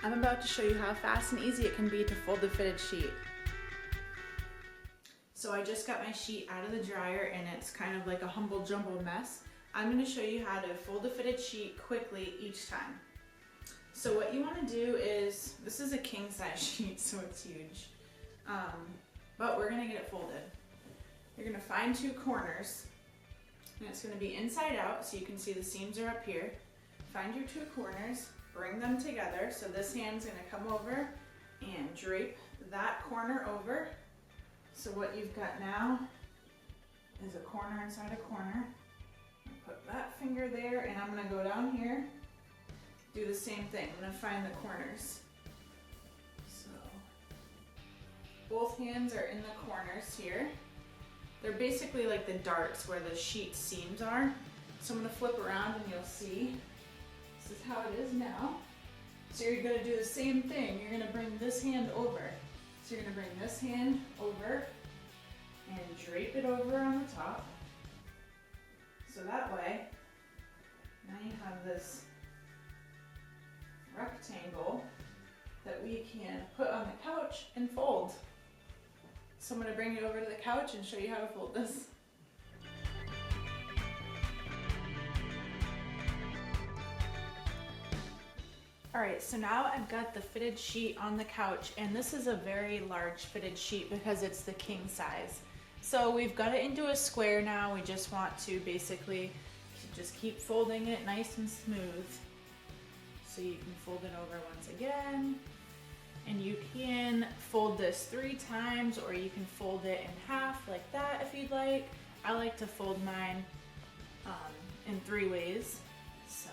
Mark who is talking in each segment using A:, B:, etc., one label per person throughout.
A: I'm about to show you how fast and easy it can be to fold the fitted sheet. So I just got my sheet out of the dryer and it's kind of like a humble jumble mess. I'm going to show you how to fold a fitted sheet quickly each time. So what you want to do is, this is a king size sheet so it's huge, but we're going to get it folded. You're going to find two corners and it's going to be inside out so you can see the seams are up here. Find your two corners, bring them together. So this hand's going to come over and drape that corner over. So what you've got now is a corner inside a corner. Put that finger there and I'm going to go down here, do the same thing. I'm going to find the corners. So both hands are in the corners here. They're basically like the darts where the sheet seams are. So I'm going to flip around and you'll see. This is how it is now. So you're going to do the same thing. You're going to bring this hand over. So you're going to bring this hand over and drape it over on the top. So that way, now you have this rectangle that we can put on the couch and fold. So I'm going to bring you over to the couch and show you how to fold this. Alright, so now I've got the fitted sheet on the couch, and this is a very large fitted sheet because it's the king size. So we've got it into a square now. We just want to basically just keep folding it nice and smooth. So you can fold it over once again, and you can fold this 3 times, or you can fold it in half like that if you'd like. I like to fold mine in 3 ways. So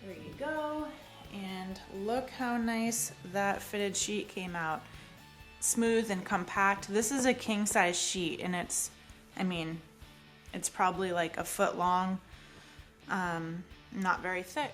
A: there you go, and look how nice that fitted sheet came out. Smooth and compact. This is a king size sheet and it's probably like a foot long, not very thick.